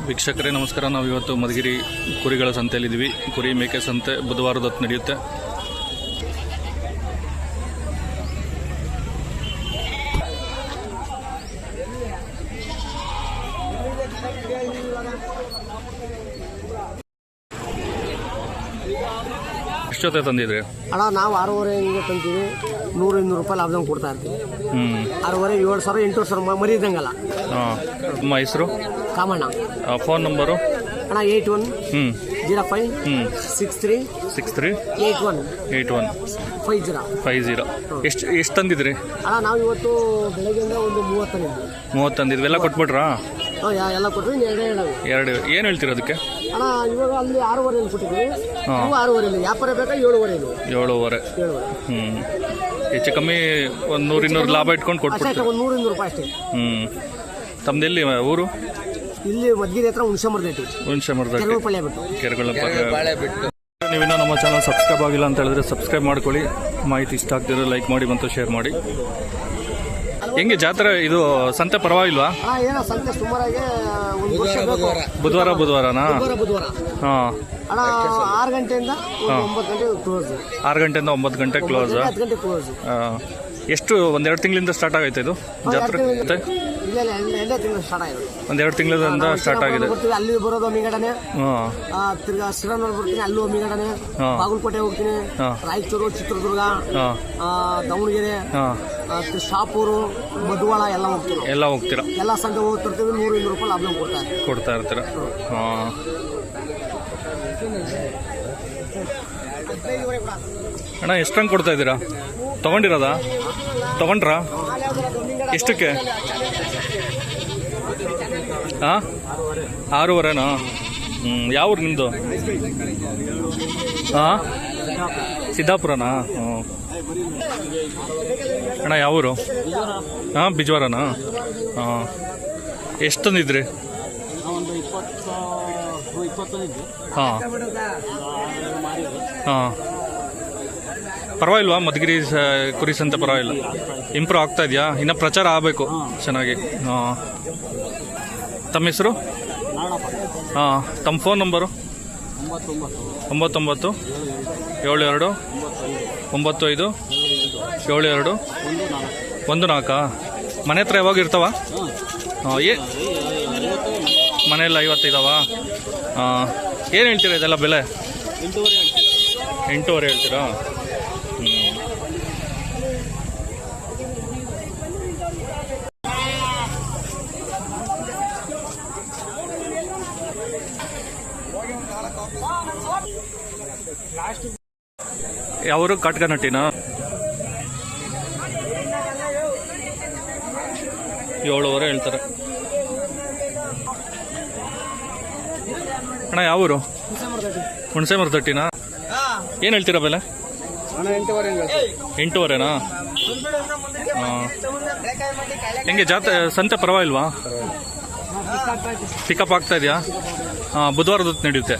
ವೀಕ್ಷಕರೇ ನಮಸ್ಕಾರ. ನಾವು ಇವತ್ತು ಮಧುಗಿರಿ ಕುರಿಗಳ ಸಂತೆಯಲ್ಲಿದ್ದೀವಿ. ಕುರಿ ಮೇಕೆ ಸಂತೆ ಬುಧವಾರದ ಹೊತ್ತು ನಡೆಯುತ್ತೆ. ಎಷ್ಟು ಜೊತೆ ತಂದಿದ್ರಿ ಅಣ್ಣ? ನಾವು 6,500 ಹಿಂಗೆ ತಂತೀವಿ. 100-200 ರೂಪಾಯಿ ಲಾಭದಂಗೆ ಕೊಡ್ತಾ ಇರ್ತೀವಿ. 6,500 7,000 8,000 ಮರಿ ಇದ್ದಂಗಲ್ಲ. ನಿಮ್ಮ ಹೆಸರು? ಕಾಮಣ್ಣ. Phone number? ಅಣ್ಣ 8105 63 81 50. ಎಷ್ಟು ತಂದಿದ್ರಿ ಅಣ್ಣ? ನಾವು ಇವತ್ತು ಬೆಳಗ್ಗೆಯಿಂದ ಒಂದು 30 ತಂದಿದ್ವಿ. ಎಲ್ಲ ಕೊಟ್ಬಿಟ್ರಾ? ಎಲ್ಲ ಕೊಟ್ಟರು. ಎರಡು ಏನು ಹೇಳ್ತೀರಾ ಅದಕ್ಕೆ? ಅಣ್ಣ ಇವಾಗ ಅಲ್ಲಿ 6,500 ಕೊಟ್ಟಿದ್ವಿ. 6,500 ವ್ಯಾಪಾರ ಬೇಕಾ? 7,500. ಹೆಚ್ಚು ಕಮ್ಮಿ ಒಂದು 100-200 ಲಾಭ ಇಟ್ಕೊಂಡು ಕೊಟ್ಬಿಡ್ತೀವಿ. 100-200 ರೂಪಾಯಿ ಅಷ್ಟೇ. ತಮ್ದು ಎಲ್ಲಿ ಊರು? ಇಲ್ಲಿ ಮಧುಗಿರಿ ಹತ್ರ ಹುಣಸೆಮರದ ಕೆರೆಗಳ. ನೀವಿನ್ನೂ ನಮ್ಮ ಚಾನಲ್ ಸಬ್ಸ್ಕ್ರೈಬ್ ಆಗಿಲ್ಲ ಅಂತ ಹೇಳಿದ್ರೆ ಸಬ್ಸ್ಕ್ರೈಬ್ ಮಾಡ್ಕೊಳ್ಳಿ. ಮಾಹಿತಿ ಇಷ್ಟ ಆಗ್ತಿದ್ರೆ ಲೈಕ್ ಮಾಡಿ ಮತ್ತು ಶೇರ್ ಮಾಡಿ. ಹೆಂಗೆ ಜಾತ್ರೆ ಇದು ಸಂತೆ ಪರವಾಗಿಲ್ವಾ? ಏನೋ ಸಂತೆ ಸುಮಾರಾಗಿ ಬುಧವಾರನಾ? ಹಾಂ. ಅಣ್ಣ 6 ಗಂಟೆಯಿಂದ 9 ಗಂಟೆ ಕ್ಲೋಸ್. 6 ಗಂಟೆಯಿಂದ 9 ಗಂಟೆ ಕ್ಲೋಸ್. 10 ಗಂಟೆ ಕ್ಲೋಸ್. ಎಷ್ಟು ಒಂದೆರಡು ತಿಂಗಳಿಂದ ಸ್ಟಾರ್ಟ್ ಆಗೈತೆ ಇದು ಜಾತ್ರೆ? ಒಂದೆರಡು ತಿಂಗಳಿಂದ ಸ್ಟಾರ್ಟ್ ಆಗಿದೆ. ಅಲ್ಲಿ ಬರೋದು ಒಮ್ಮಿಗಡನೆ, ತಿರ್ಗಾ ಶ್ರೀರಾಮ್ನವ್ರು ಬರ್ತೀನಿ, ಅಲ್ಲೂ ಒಮ್ಮಿಗಡನೆ. ಬಾಗಲಕೋಟೆ ಹೋಗ್ತೀನಿ, ರಾಯಚೂರು, ಚಿತ್ರದುರ್ಗ, ದಾವಣಗೆರೆ, ಶಾಪೂರು, ಮಧುವಾಳ ಎಲ್ಲ ಹೋಗ್ತೀರಾ? ಎಲ್ಲ ಸಂಘ ಹೋಗ್ತಿರ್ತೀವಿ. 100-200 ರೂಪಾಯಿ ಲಾಭ ಕೊಡ್ತಾ ಇರ್ತೀರಾ? ಅಣ್ಣ ಎಷ್ಟಂಗೆ ಕೊಡ್ತಾ ಇದ್ದೀರಾ? ತಗೊಂಡ್ರಾ? ಎಷ್ಟಕ್ಕೆ? 6,500ನಾ? ಯಾವ ಊರು ನಿಮ್ಮದು? ಸಿದ್ದಾಪುರನಾ? ಅಣ್ಣ ಯಾವ ಊರು? ಬಿಜ್ವಾರನಾ? ಎಷ್ಟು ತಂದಿದ್ರಿ? ಪರವಾಗಿಲ್ವಾ ಮಧುಗಿರಿ ಕುರಿ ಸಂತೆ? ಪರವಾಗಿಲ್ಲ, ಇಂಪ್ರೂವ್ ಆಗ್ತಾ ಇದೆಯಾ? ಇನ್ನು ಪ್ರಚಾರ ಆಗಬೇಕು ಚೆನ್ನಾಗಿ. ತಮ್ಮ ಹೆಸರು? ತಮ್ಮ ಫೋನ್ ನಂಬರು? 99 72 95 72 14. ಮನೆ ಹತ್ರ ಯಾವಾಗ ಇರ್ತಾವ? ಮನೆಯಲ್ಲ 50 ಇದಾವ? ಏನು ಹೇಳ್ತೀರಾ ಇದೆಲ್ಲ ಬೆಲೆ? 8,500 ಹೇಳ್ತೀರಾ? ಯಾವರು? ಕಾಟ್ಕನಟ್ಟಿನಾ? 7,500 ಹೇಳ್ತಾರೆ. ಅಣ್ಣ ಯಾವ ಊರು? ಹುಣಸೆಮರದಟ್ಟಿನಾ? ಏನು ಹೇಳ್ತೀರಾ ಬೆಲೆ? 8,500ನಾ? ಹೆಂಗೆ ಜಾತ್ರೆ ಸಂತೆ ಪರವಾಗಿಲ್ವಾ? ಪಿಕಪ್ ಆಗ್ತಾ ಇದೆಯಾ? ಬುಧವಾರದ ಹೊತ್ತು ನಡೆಯುತ್ತೆ.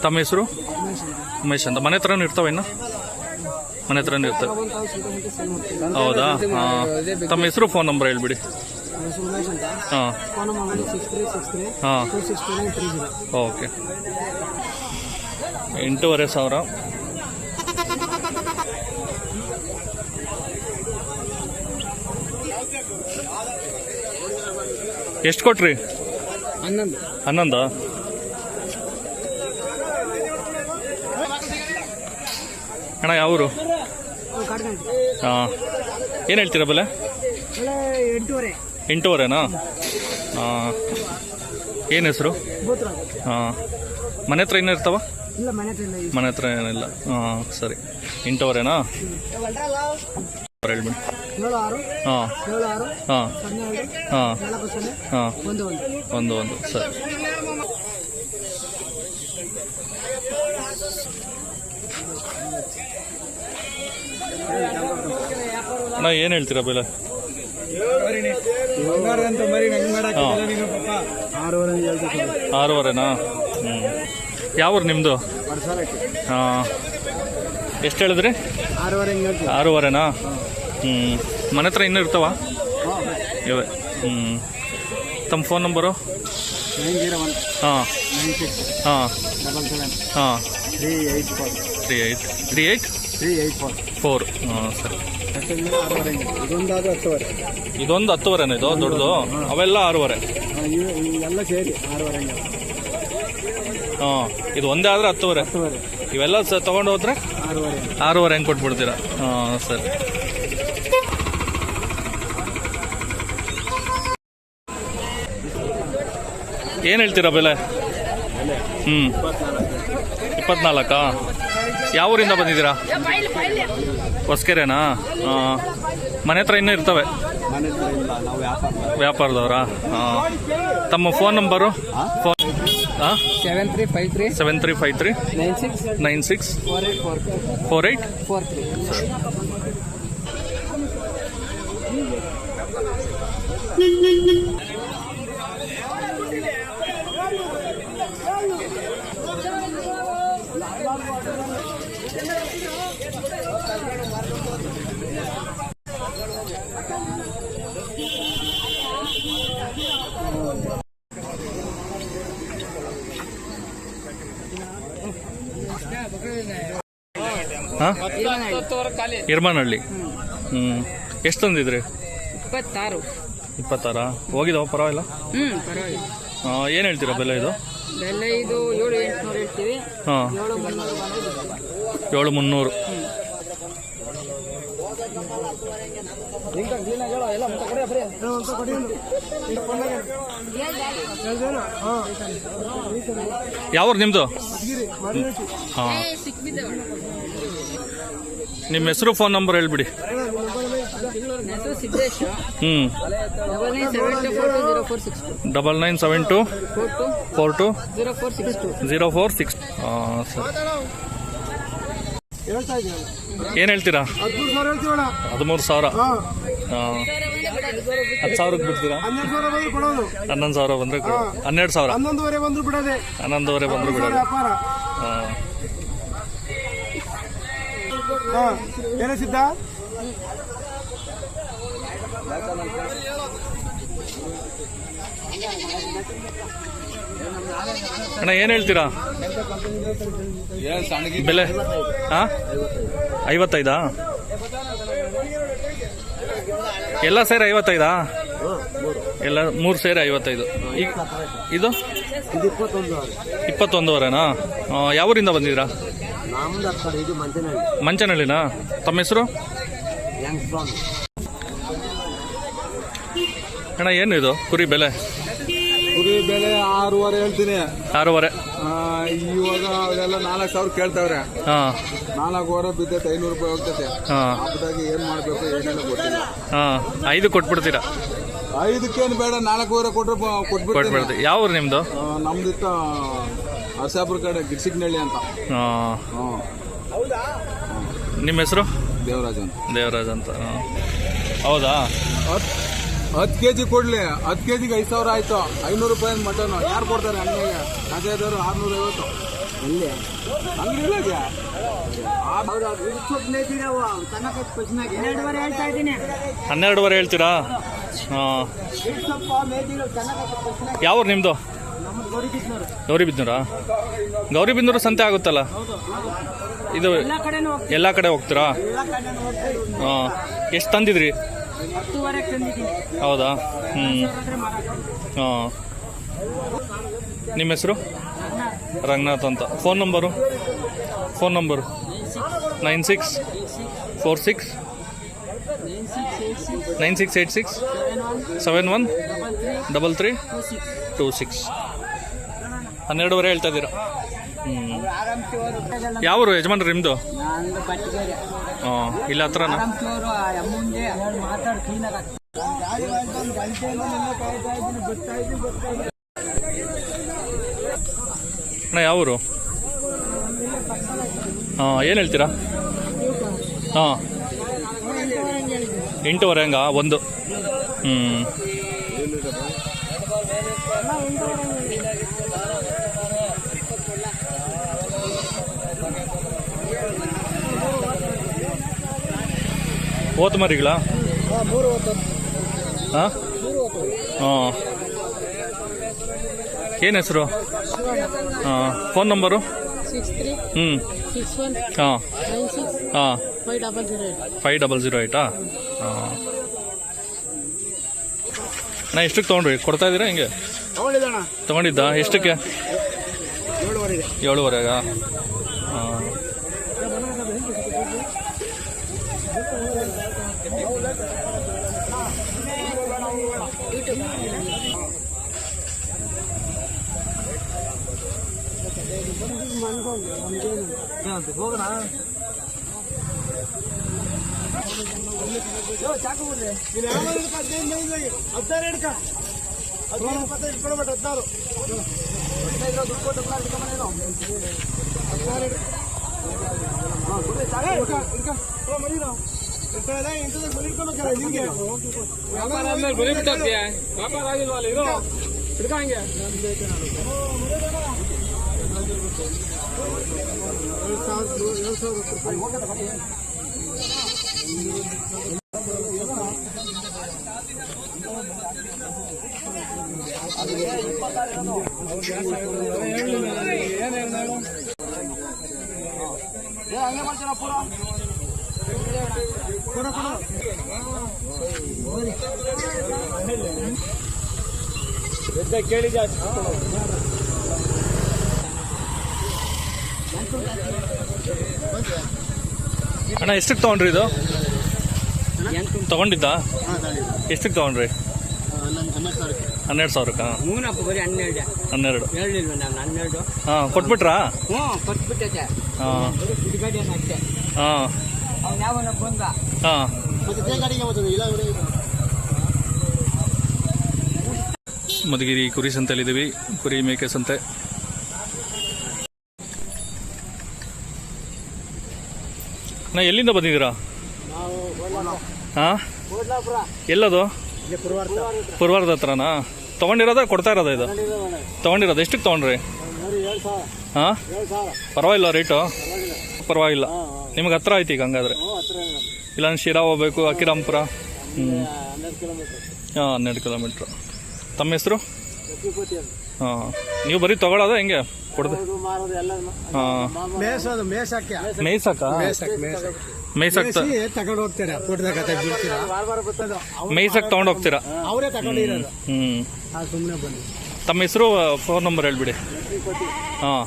ತಮ್ಮ ಹೆಸರು? ಉಮೇಶ್ ಅಂತ. ಮನೆ ಹತ್ರನೂ ಇರ್ತಾವ? ಇನ್ನು ಮನೆ ಹತ್ರನೂ ಇರ್ತವೆ. ಹೌದಾ? ತಮ್ಮ ಹೆಸರು, ಫೋನ್ ನಂಬರ್ ಹೇಳ್ಬಿಡಿ. ಓಕೆ. 8,500. ಎಷ್ಟು ಕೊಟ್ರಿ? 11. ಅಣ್ಣ ಯಾವ ಊರು? ಏನು ಹೇಳ್ತೀರಾ ಬೆಲೆ? 8,500ನಾ? ಏನು ಹೆಸರು? ಮನೆ ಹತ್ರ ಇನ್ನೂ ಇರ್ತಾವ? ಮನೆ ಹತ್ರ ಏನಿಲ್ಲ. ಸರಿ. 8,500ನಾ? ಹೇಳ್ಬಿಡಿ. 11. ಸರಿ. ಅಣ್ಣ ಏನು ಹೇಳ್ತೀರಾ ಬೆಲೆ? 6,500ನಾ? ಯಾವ ನಿಮ್ಮದು? ಎಷ್ಟು ಹೇಳಿದ್ರಿ? 6,500ನಾ? ಮನೆ ಹತ್ರ ಇನ್ನೂ ಇರ್ತಾವ? ಇವೆ. ತಮ್ಮ ಫೋನ್ ನಂಬರು? 901 ಹಾಂ 96 ಹಾಂ 77 ಹಾಂ 384 4. ಹಾಂ ಸರಿ. ಇದೊಂದಾದ್ರೆ 10ವರೆ. ಇದೊಂದು 10ವರೆನಾ ಇದು ದೊಡ್ಡದು? ಅವೆಲ್ಲ 6ವರೆ. ಎಲ್ಲ ಸೇರಿ 6ವರೆ. ಹಾಂ, ಇದು ಒಂದೇ ಆದರೆ 10ವರೆ. ಇವೆಲ್ಲ ತೊಗೊಂಡು ಹೋದ್ರೆ 6ವರೆ ಹೆಂಗೆ ಕೊಟ್ಬಿಡ್ತೀರಾ? ಹಾಂ ಸರಿ. ಏನು ಹೇಳ್ತೀರಾ ಬೆಲೆ? 24. ಯಾವ ಊರಿಂದ ಬಂದಿದ್ದೀರಾ? ಹೊಸಕೆರೆನಾ? ಮನೆ ಹತ್ರ ಇನ್ನೂ ಇರ್ತವೆ ವ್ಯಾಪಾರದವರಾ? ತಮ್ಮ ಫೋನ್ ನಂಬರು? ಫೋನ್ 7353 96 4843. ಇರ್ಮಾನಹಳ್ಳಿ. ಎಷ್ಟು ತಂದಿದ್ರಿ? 26. ಹೋಗಿದಾವ? ಪರವಾಗಿಲ್ಲ. ಏನು ಹೇಳ್ತೀರಾ ಬೆಲೆ ಇದು? ಬೆಲೆ ಇದು 7,800 ಹೇಳ್ತೀವಿ. ಹಾಂ, 7,300. ಯಾವ್ರು ನಿಮ್ದು? ಹಾಂ, ನಿಮ್ಮ ಹೆಸರು ಫೋನ್ ನಂಬರ್ ಹೇಳ್ಬಿಡಿ. ಸಿದ್ದೇಶ್. 9972 42 0462. ಸರಿ. ಏನು ಹೇಳ್ತೀರಾ? 13,000. ಹಾಂ, 10,000ಕ್ಕೆ ಬಿಡ್ತೀರಾ? 11,000 ಬಂದರೆ 12,000. 11ವರೆ ಬಂದ್ರು ಬಿಡೋದೆ. 11ವರೆ ಬಂದ್ರು ಬಿಡೋದು. ಹಾಂ, ಏನೇ ಸಿದ್ಧ? ಅಣ್ಣ ಏನು ಹೇಳ್ತೀರಾ ಬೆಲೆ? ಹಾಂ, 55. ಎಲ್ಲ ಸೇರಿ 55? ಎಲ್ಲ 3 ಸೇರಿ 55. ಈಗ ಇದು 21ವರೆನಾ? ಯಾವೂರಿಂದ ಬಂದಿದ್ದೀರಾ? ಮಂಚನಹಳ್ಳಿನಾ? ತಮ್ಮ ಹೆಸರು? ಅಣ್ಣ ಏನು ಇದು ಕುರಿ ಬೆಲೆ? ಕುರಿ ಬೆಲೆ 6ವರೆ ಹೇಳ್ತೀನಿ. 6ವರೆ. ಇವಾಗ ಅವೆಲ್ಲ 4,000 ಕೇಳ್ತಾವ್ರೆ. ಹಾಂ, 4ವರೆ ಬಿದ್ದೈತೆ. 500 ರೂಪಾಯಿ ಹೋಗ್ತೈತೆ. ಹಾಂ, ಹಬ್ಬದಾಗಿ ಏನ್ ಮಾಡ್ಬೇಕು ಏನೆಲ್ಲ ಗೊತ್ತಿಲ್ಲ. ಹಾಂ, 5 ಕೊಟ್ಬಿಡ್ತೀರಾ? 5ಕ್ಕೇನು ಬೇಡ, 4ವರೆ ಕೊಟ್ರೆ ಕೊಟ್ಬಿಡ್ತೀನಿ. ಯಾವ ಊರು ನಿಮ್ದು? ನಮ್ದಿತ್ತ ಅರಸಾಪುರ ಕಡೆ ಗಿಡ್ಸಿಗ್ನಳ್ಳಿ ಅಂತ. ಹಾಂ, ನಿಮ್ಮ ಹೆಸರು? ದೇವರಾಜ್ ಅಂತ. ಹೌದಾ? 10 kg ಕೊಡ್ಲಿ. 10 kgಗೆ 5,000 ಆಯ್ತು. 500 ರೂಪಾಯಿ ಮಟನ್ ಯಾರು ಕೊಡ್ತಾರೆ? ಅಂಗಡಿಗೆ ಕಾಜಾದವರು 650. ಇಲ್ಲಿ ಅಂಗಡಿ 12ವರೆ ಹೇಳ್ತೀರಾ? ಹಾಂ, ಯಾವ ಊರು ನಿಮ್ಮದು? ಗೌರಿಬಿದನೂರಾ? ಗೌರಿಬಿದನೂರು ಸಂತೆ ಆಗುತ್ತಲ್ಲ ಇದು? ಎಲ್ಲ ಕಡೆ ಹೋಗ್ತೀರಾ? ಹಾಂ, ಎಷ್ಟು ತಂದಿದ್ರಿ? ಹೌದಾ? ಹಾಂ, ನಿಮ್ಮ ಹೆಸರು? ರಂಗನಾಥ್ ಅಂತ. Phone number? 9646 9686 713326. 12ವರೆ ಹೇಳ್ತಾ ಇದ್ದೀರಾ? ಯಾವ ಊರು ಯಜಮಾನ್ರು ನಿಮ್ಮದು? ಹಾಂ, ಇಲ್ಲ ಹತ್ರನಾ? ಅಣ್ಣ ಯಾವ ಊರು? ಹಾಂ, ಏನು ಹೇಳ್ತೀರಾ? ಹಾಂ, 8ವರೆ ಹಂಗ ಒಂದು. ಓತು ಮರಿಗಳಾ? ಹಾಂ, ಹಾಂ. ಏನು ಹೆಸರು? ಹಾಂ. Phone number? 6361 ಹಾಂ 96 ಹಾಂ 5008. 5008 ಹಾಂ. ನಾ ಎಷ್ಟಕ್ಕೆ ತೊಗೊಂಡ್ರಿ? ಕೊಡ್ತಾ ಇದ್ದೀರಾ ಹಿಂಗೆ? ತೊಗೊಂಡಿದ್ದ ಎಷ್ಟಕ್ಕೆ? 7:15 ಹಾಂ. ಅಣ್ಣ ಎಷ್ಟಕ್ಕೆ ತೊಗೊಂಡ್ರಿ ಇದು? ತೊಗೊಂಡಿದ್ದ ಎಷ್ಟಕ್ಕೆ ತೊಗೊಂಡ್ರಿ? 12,000. ಮೂನಪ್ಪ ಬರೀ 12. 12 ಹೇಳಿಲ್ವ ನಾನು 12? ಹಾಂ. ಕೊಟ್ಬಿಟ್ರಾ? ಕೊಟ್ಬಿಟ್ಟೈತೆ. ಹಾಂ ಅಷ್ಟೇ. ಹಾಂ ಅವ್ನು ಯಾವನ ಬಂದ ಹಾಂ. ಮಧುಗಿರಿ ಕುರಿ ಸಂತೆಯಲ್ಲಿದ್ದೀವಿ. ಕುರಿ ಮೇಕೆ ಸಂತೆ. ನಾ ಎಲ್ಲಿಂದ ಬಂದಿದ್ದೀರಾ? ಹಾಂ. ಎಲ್ಲದು? ಪುರವಾರದ ಹತ್ರನಾ? ತೊಗೊಂಡಿರೋದ ಕೊಡ್ತಾ ಇರೋದ ಇದು? ತೊಗೊಂಡಿರೋದು ಎಷ್ಟಕ್ಕೆ ತೊಗೊಂಡ್ರಿ? ಹಾಂ. ಪರವಾಗಿಲ್ಲ ರೇಟು? ಪರವಾಗಿಲ್ಲ. ನಿಮ್ಗೆ ಹತ್ರ ಆಯ್ತು ಈಗ ಹಂಗಾದ್ರೆ? ಇಲ್ಲ ಶಿರಾ ಹೋಗ್ಬೇಕು, ಅಕ್ಕಿರಾಂಪುರ. ಹ್ಞೂ. ಹಾಂ 12 ಕಿಲೋಮೀಟ್ರು. ತಮ್ಮ ಹೆಸರು? ಹಾಂ. ನೀವು ಬರೀ ತಗೊಳ್ಳೋದ ಹೆಂಗೆ ಕೊಡ್ದೆ? ಹಾಂ. ಮೇಯ್ಸಕ್ಕ ತಗೊಂಡು ಹೋಗ್ತೀರಾ? ಮೇಯ್ಸಕ್ ತಗೊಂಡು ಹೋಗ್ತೀರಾ? ಅವರೇ ತಗೊಂಡಿರೋದು. ಹ್ಞೂ. ಸುಮ್ಮನೆ ಬನ್ನಿ. ತಮ್ಮ ಹೆಸರು, ಫೋನ್ ನಂಬರ್ ಹೇಳ್ಬಿಡಿ. ಹಾಂ.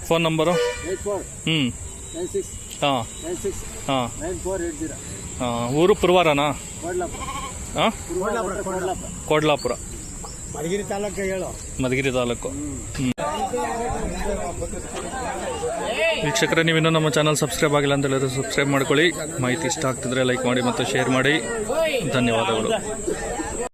Phone number? ಹ್ಞೂ. ಹಾಂ ಹಾಂ ಹಾಂ. ಊರು ಪುರವಾರನಾ? ಹಾಂ. ಕೋಡ್ಲಾಪುರ. ಮಧುಗಿರಿ ತಾಲೂಕು ಹೇಳು. ಮಧುಗಿರಿ ತಾಲೂಕು. ವೀಕ್ಷಕರೇ, ನೀವಿನ್ನೂ ನಮ್ಮ ಚಾನಲ್ ಸಬ್ಸ್ಕ್ರೈಬ್ ಆಗಿಲ್ಲ ಅಂತ ಹೇಳಿದ್ರೆ ಸಬ್ಸ್ಕ್ರೈಬ್ ಮಾಡ್ಕೊಳ್ಳಿ. ಮಾಹಿತಿ ಇಷ್ಟ ಆಗ್ತಿದ್ರೆ ಲೈಕ್ ಮಾಡಿ ಮತ್ತು ಶೇರ್ ಮಾಡಿ. ಧನ್ಯವಾದಗಳು.